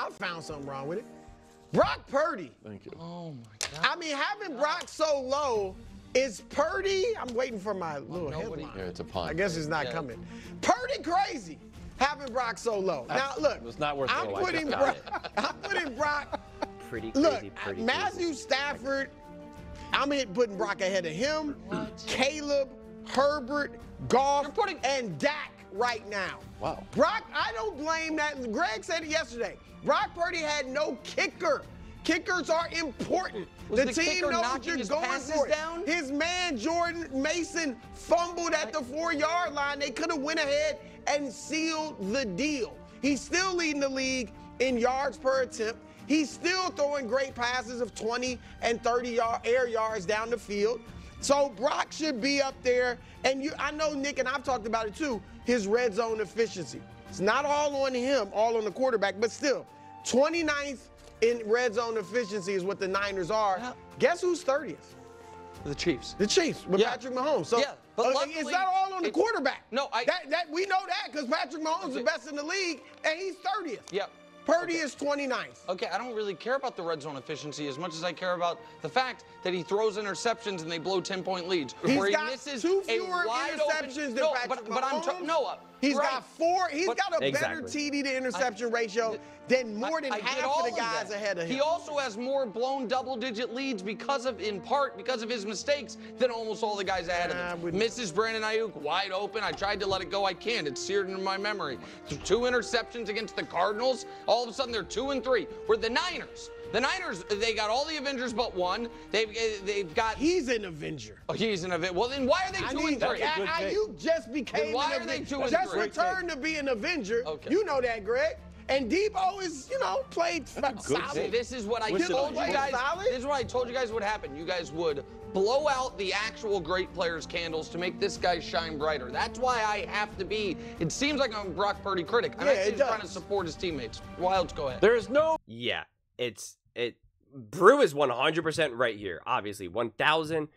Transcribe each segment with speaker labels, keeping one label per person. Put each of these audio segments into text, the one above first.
Speaker 1: I found something wrong with it. Brock Purdy.
Speaker 2: Thank you.
Speaker 3: Oh, my God.
Speaker 1: I mean, having Brock so low is Purdy. I'm waiting for my little headline.
Speaker 2: Yeah, it's a pun.
Speaker 1: I guess it's not coming. Purdy crazy having Brock so low. Now, look,
Speaker 2: It's not worth
Speaker 1: I'm
Speaker 2: the
Speaker 1: putting Brock.
Speaker 4: Pretty
Speaker 1: Look,
Speaker 4: crazy, pretty
Speaker 1: Matthew Stafford, I'm putting Brock ahead of him, Caleb, Herbert, Goff, and Dak right now.
Speaker 2: Wow.
Speaker 1: Brock, I don't blame that. Greg said it yesterday. Brock Purdy had no kicker. Kickers are important.
Speaker 3: Was the
Speaker 1: team
Speaker 3: kicker
Speaker 1: knows
Speaker 3: knocking
Speaker 1: you're
Speaker 3: his
Speaker 1: going
Speaker 3: passes
Speaker 1: for it.
Speaker 3: down?
Speaker 1: His man Jordan Mason fumbled at the 4-yard line. They could have went ahead and sealed the deal. He's still leading the league in yards per attempt. He's still throwing great passes of 20 and 30 air yards down the field. So Brock should be up there. And I know Nick and I've talked about it too, his red zone efficiency. It's not all on him, all on the quarterback, but still, 29th in red zone efficiency is what the Niners are.
Speaker 3: Yeah.
Speaker 1: Guess who's 30th?
Speaker 3: The Chiefs.
Speaker 1: The Chiefs with Patrick Mahomes. So
Speaker 3: but
Speaker 1: it's not all on the quarterback.
Speaker 3: No,
Speaker 1: we know that because Patrick Mahomes is the best in the league, and he's 30th.
Speaker 3: Yep.
Speaker 1: Purdy is 29th.
Speaker 3: Okay, I don't really care about the red zone efficiency as much as I care about the fact that he throws interceptions and they blow 10-point leads.
Speaker 1: He's
Speaker 3: where
Speaker 1: got
Speaker 3: he misses
Speaker 1: two
Speaker 3: a
Speaker 1: fewer
Speaker 3: wide
Speaker 1: interceptions
Speaker 3: open,
Speaker 1: than
Speaker 3: no,
Speaker 1: Patrick
Speaker 3: but
Speaker 1: Mahomes. He's
Speaker 3: right.
Speaker 1: got 4. He's
Speaker 3: But-
Speaker 1: got a better
Speaker 4: Exactly.
Speaker 1: TD to interception ratio than more than
Speaker 3: I get
Speaker 1: half
Speaker 3: all
Speaker 1: of the guys
Speaker 3: that.
Speaker 1: ahead of him.
Speaker 3: He also has more blown double-digit leads in part because of his mistakes than almost all the guys ahead of him. Misses Brandon Ayuk wide open. I tried to let it go. I can't. It's seared into my memory. 2 interceptions against the Cardinals. All of a sudden, they're 2-3. Where the Niners, they got all the Avengers but one. They've got.
Speaker 1: He's an Avenger.
Speaker 3: Oh, he's an Avenger. Well, then why are they 2-3?
Speaker 1: Ayuk just became
Speaker 3: why
Speaker 1: an
Speaker 3: are they
Speaker 1: Avenger.
Speaker 3: 2-3?
Speaker 1: Just returned to be an Avenger.
Speaker 3: Okay.
Speaker 1: You know that, Greg. And Debo is, played solid.
Speaker 3: This is what I told you guys. This is what I told you guys would happen. You guys would blow out the actual great players' candles to make this guy shine brighter. That's why I have to be. It seems like I'm a Brock Purdy critic. I'm actually just trying to support his teammates. Wilds, go ahead.
Speaker 4: There is no. Yeah, Brew is 100% right here. Obviously, 1,000%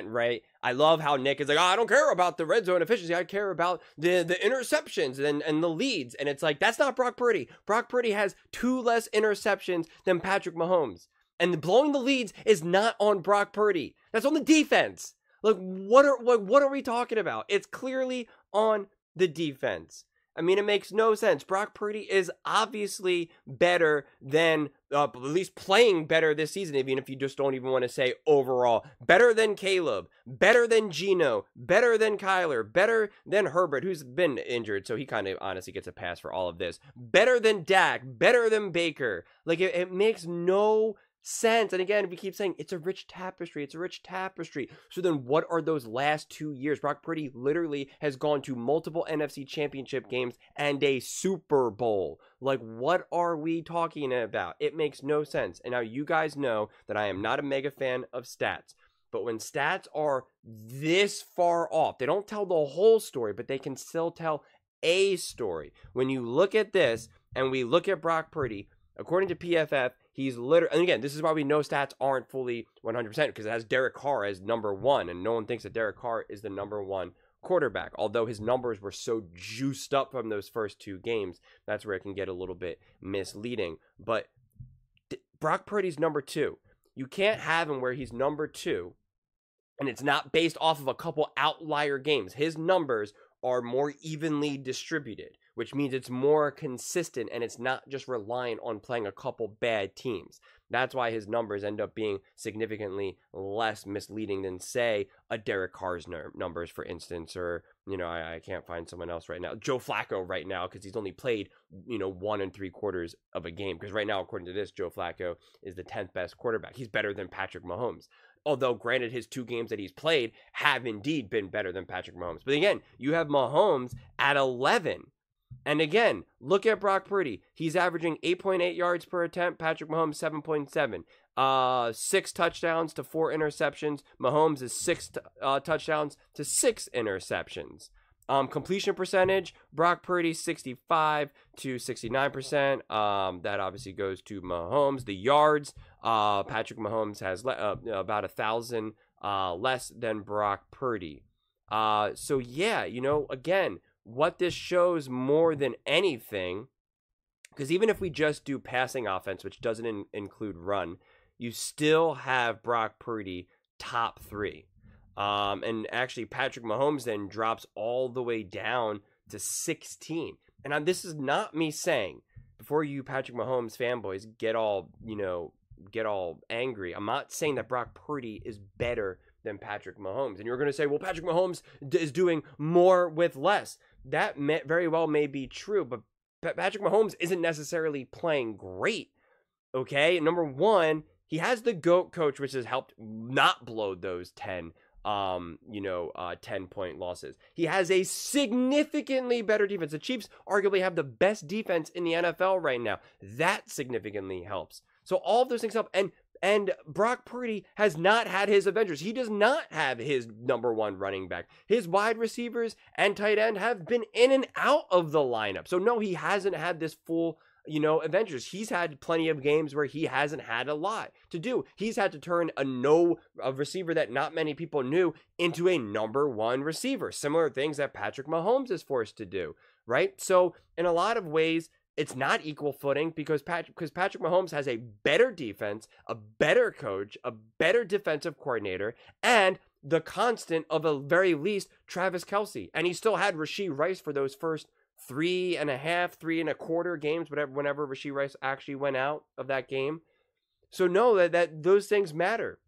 Speaker 4: right. I love how Nick is like, I don't care about the red zone efficiency. I care about the interceptions and the leads. And it's like, that's not Brock Purdy. Brock Purdy has 2 less interceptions than Patrick Mahomes. And blowing the leads is not on Brock Purdy. That's on the defense. Like, what are we talking about? It's clearly on the defense. I mean, it makes no sense. Brock Purdy is obviously better than, at least playing better this season, even if you just don't even want to say overall. Better than Caleb, better than Geno, better than Kyler, better than Herbert, who's been injured, so he kind of honestly gets a pass for all of this. Better than Dak, better than Baker. Like, it makes no sense. And again, we keep saying it's a rich tapestry. It's a rich tapestry. So then what are those last 2 years? Brock Purdy literally has gone to multiple NFC championship games and a Super Bowl. Like, what are we talking about? It makes no sense. And now you guys know that I am not a mega fan of stats. But when stats are this far off, they don't tell the whole story, but they can still tell a story. When you look at this and we look at Brock Purdy, according to PFF, he's literally, and again, this is why we know stats aren't fully 100% because it has Derek Carr as number 1, and no one thinks that Derek Carr is the number 1 quarterback. Although his numbers were so juiced up from those first 2 games, that's where it can get a little bit misleading. But Brock Purdy's number 2. You can't have him where he's number 2, and it's not based off of a couple outlier games. His numbers are more evenly distributed, which means it's more consistent and it's not just relying on playing a couple bad teams. That's why his numbers end up being significantly less misleading than, say, a Derek Carr's numbers, for instance, or, I can't find someone else right now. Joe Flacco right now, because he's only played, 1 3/4 of a game. Because right now, according to this, Joe Flacco is the 10th best quarterback. He's better than Patrick Mahomes. Although, granted, his 2 games that he's played have indeed been better than Patrick Mahomes. But again, you have Mahomes at 11. And again, look at Brock Purdy. He's averaging 8.8 yards per attempt. Patrick Mahomes, 7.7. 6 touchdowns to 4 interceptions. Mahomes is 6 touchdowns to 6 interceptions. Completion percentage, Brock Purdy, 65 to 69%. That obviously goes to Mahomes. The yards, Patrick Mahomes has about 1,000 less than Brock Purdy. So yeah, again, what this shows more than anything Because even if we just do passing offense, which doesn't include run, you still have Brock Purdy top 3. And actually, Patrick Mahomes then drops all the way down to 16. And this is not me saying, before you Patrick Mahomes fanboys get all angry, I'm not saying that Brock Purdy is better than Patrick Mahomes. And you're going to say, well, Patrick Mahomes is doing more with less. That very well may be true, but Patrick Mahomes isn't necessarily playing great, okay? Number one, he has the GOAT coach, which has helped not blow those 10-point losses. He has a significantly better defense. The Chiefs arguably have the best defense in the NFL right now. That significantly helps. So all of those things help. And Brock Purdy has not had his Avengers. He does not have his number 1 running back. His wide receivers and tight end have been in and out of the lineup. So no, he hasn't had this full, Avengers. He's had plenty of games where he hasn't had a lot to do. He's had to turn a receiver that not many people knew into a number 1 receiver. Similar things that Patrick Mahomes is forced to do, right? So in a lot of ways, it's not equal footing because Patrick Mahomes has a better defense, a better coach, a better defensive coordinator, and the constant of the very least, Travis Kelce. And he still had Rashee Rice for those first 3.5, 3.25 games, whenever Rashee Rice actually went out of that game. So no, that those things matter.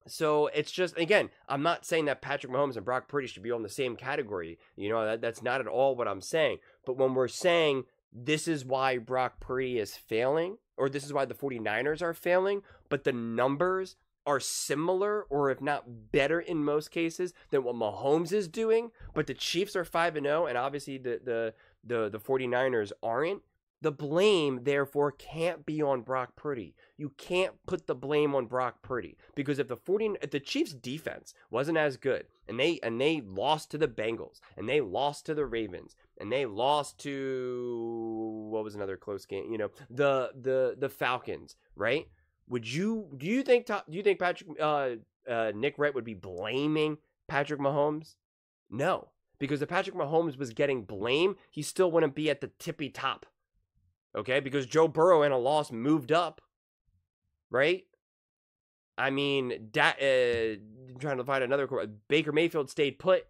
Speaker 4: So it's just, again, I'm not saying that Patrick Mahomes and Brock Purdy should be on the same category. That's not at all what I'm saying. But when we're saying this is why Brock Purdy is failing, or this is why the 49ers are failing, but the numbers are similar, or if not better in most cases, than what Mahomes is doing, but the Chiefs are 5-0, and obviously the 49ers aren't, the blame, therefore, can't be on Brock Purdy. You can't put the blame on Brock Purdy, because if the Chiefs' defense wasn't as good, and they lost to the Bengals, and they lost to the Ravens, and they lost to, what was another close game? The Falcons, right? Do you think Patrick Nick Wright would be blaming Patrick Mahomes? No, because if Patrick Mahomes was getting blame, he still wouldn't be at the tippy top. Okay, because Joe Burrow in a loss moved up, right? I mean, I'm trying to find another quote. Baker Mayfield stayed put,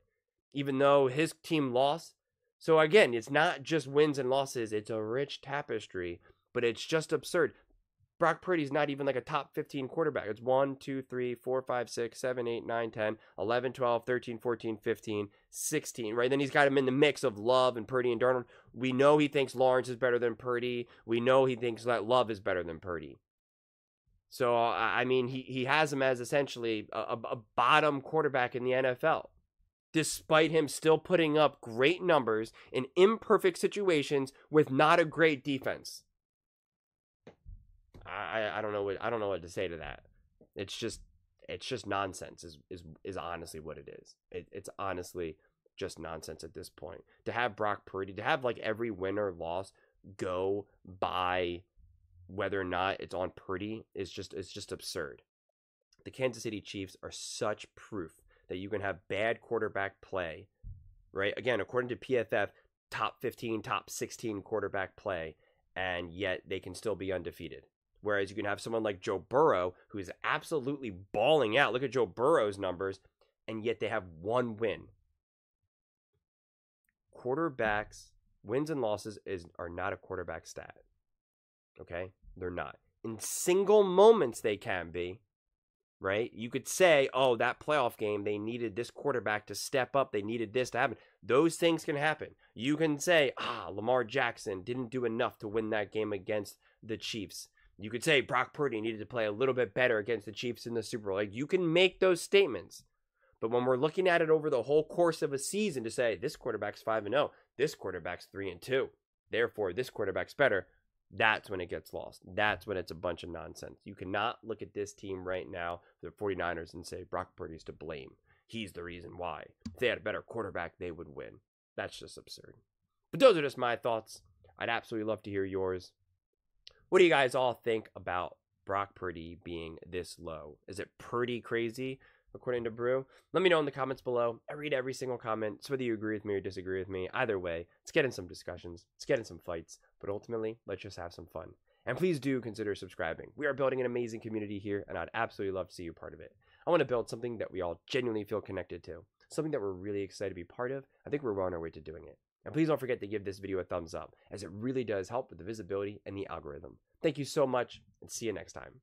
Speaker 4: even though his team lost. So again, it's not just wins and losses. It's a rich tapestry, but it's just absurd. Brock Purdy's not even like a top 15 quarterback. It's 1, 2, 3, 4, 5, 6, 7, 8, 9, 10, 11, 12, 13, 14, 15, 16, right? Then he's got him in the mix of Love and Purdy and Darnold. We know he thinks Lawrence is better than Purdy. We know he thinks that Love is better than Purdy. So, I mean, he has him as essentially a bottom quarterback in the NFL, despite him still putting up great numbers in imperfect situations with not a great defense. I don't know what to say to that. It's just nonsense is honestly what it is. It's honestly just nonsense at this point. To have Brock Purdy, to have like every win or loss go by whether or not it's on Purdy it's just absurd. The Kansas City Chiefs are such proof that you can have bad quarterback play, right? Again, according to PFF, top 15, top 16 quarterback play, and yet they can still be undefeated. Whereas you can have someone like Joe Burrow, who is absolutely balling out. Look at Joe Burrow's numbers, and yet they have one win. Quarterbacks, wins and losses are not a quarterback stat. Okay? They're not. In single moments, they can be. Right? You could say, oh, that playoff game, they needed this quarterback to step up. They needed this to happen. Those things can happen. You can say, Lamar Jackson didn't do enough to win that game against the Chiefs. You could say Brock Purdy needed to play a little bit better against the Chiefs in the Super Bowl. Like, you can make those statements. But when we're looking at it over the whole course of a season to say, this quarterback's 5-0, this quarterback's 3-2, therefore this quarterback's better, that's when it gets lost. That's when it's a bunch of nonsense. You cannot look at this team right now, the 49ers, and say Brock Purdy's to blame. He's the reason why. If they had a better quarterback, they would win. That's just absurd. But those are just my thoughts. I'd absolutely love to hear yours. What do you guys all think about Brock Purdy being this low? Is it Purdy crazy? according to Brew? Let me know in the comments below. I read every single comment, so whether you agree with me or disagree with me, either way, let's get in some discussions, let's get in some fights, but ultimately, let's just have some fun. And please do consider subscribing. We are building an amazing community here, and I'd absolutely love to see you part of it. I want to build something that we all genuinely feel connected to, something that we're really excited to be part of. I think we're well on our way to doing it. And please don't forget to give this video a thumbs up, as it really does help with the visibility and the algorithm. Thank you so much, and see you next time.